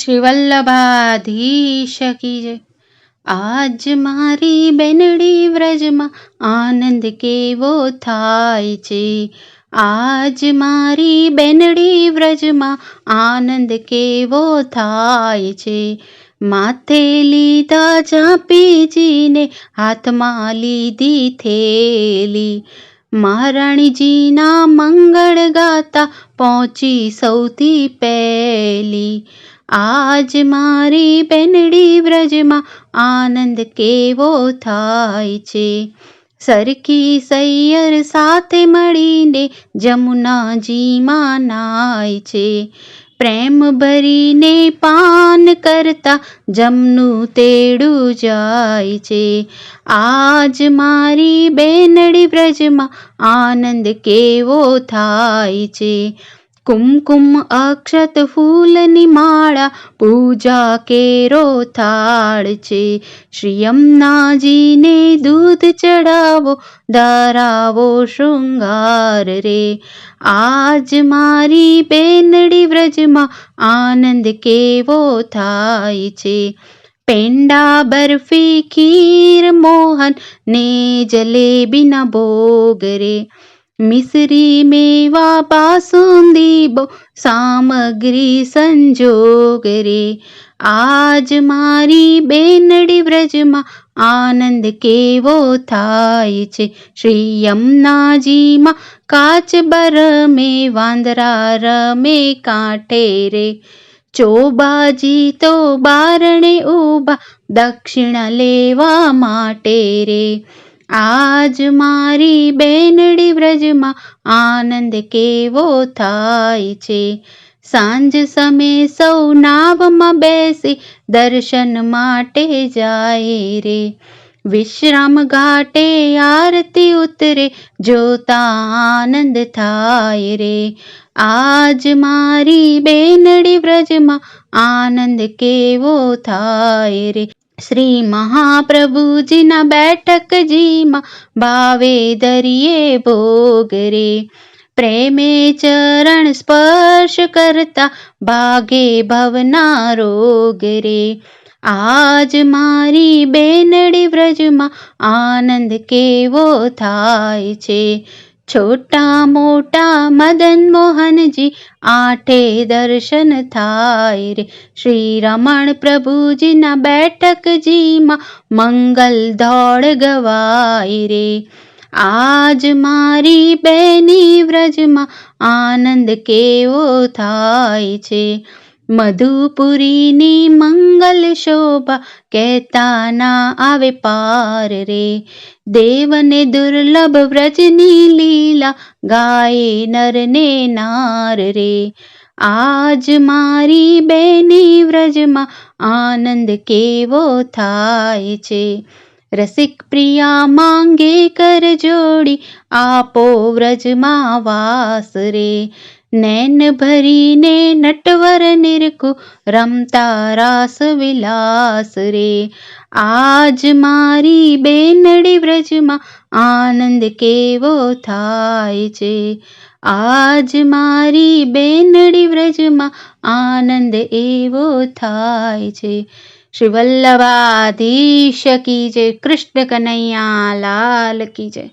શ્રી વલ્લભાધીશ કી જય. આજ મારી બેનડી વ્રજમાં આનંદ કેવો થાય છે. આજ મારી બેનડી વ્રજમાં આનંદ કેવો થાય છે. માથે લીધા ચાંપીજીને હાથમાં લીધી થેલી. મહારાણીજીના મંગળ ગાતા પહોંચી સૌથી પહેલી. આજ મારી બેનડી વ્રજમાં આનંદ કેવો થાય છે. સરખી સૈયર સાથે મળીને જમુનાજીમાં નાય છે. પ્રેમ ભરીને પાન કરતા જમનું તેડું જાય છે. આજ મારી બેનડી વ્રજમાં આનંદ કેવો થાય છે. કુમકુમ અક્ષત ફૂલની માળા પૂજા કેરો થાળ છે. શ્રી યમુનાજીને દૂધ ચડાવો ધરાવો શૃંગાર રે. આજ મારી બેનડી વ્રજમાં આનંદ કેવો થાય છે. પેંડા બરફી ખીર મોહન ને જલેબીના ભોગ રે. મિશ્રી મેવા બાસુંદી બહુ સામગ્રી સંજોગ રે. આજ મારી બેનડી વ્રજમાં આનંદ કેવો થાય છે. શ્રી યમુનાજીમાં કાચબા રમે વાંદરા રમે કાંઠે રે. ચોબાજી તો બારણે ઊભા દક્ષિણા લેવા માટે રે. આજ મારી બેનડી વ્રજમાં આનંદ કેવો થાય છે. સાંજ સમે સૌ નાવમાં બેસી દર્શન માટે જાય રે. વિશ્રામ ઘાટે આરતી ઉતરે જોતા આનંદ થાય રે. આજ મારી બેનડી વ્રજમાં આનંદ કેવો થાય રે. શ્રી મહાપ્રભુજીના બેઠકજીમાં ભાવે દરિયે ભોગ રે. પ્રેમે ચરણ સ્પર્શ કરતા ભાગે ભવના રોગ રે. આજ મારી બેનડી વ્રજમાં આનંદ કેવો થાય છે. છોટા મોટા મદન મોહનજી આઠે દર્શન થાય રે. શ્રી રમણ પ્રભુજીના બેઠકજીમાં મંગલ દોડ ગવાય રે. આજ મારી બેની વ્રજમાં આનંદ કેવો થાય છે. મધુપુરીની મંગલ શોભા કહેતા ના આવે પાર રે. દેવને દુર્લભ વ્રજની લીલા ગાય નર ને નાર રે. આજ મારી બેની વ્રજમાં આનંદ કેવો થાય છે. રસિક પ્રિયા માંગે કર જોડી આપો વ્રજમાં વાસ રે. નૈન ભરીને નટવર નિરખું રમતા રાસ વિલાસ રે. આજ મારી બેનડી વ્રજમાં આનંદ કેવો થાય છે. આજ મારી બેનડી વ્રજમાં આનંદ એવો થાય છે. શ્રી વલ્લભાધીશ કી જય. કૃષ્ણ કનૈયા લાલ કી જય.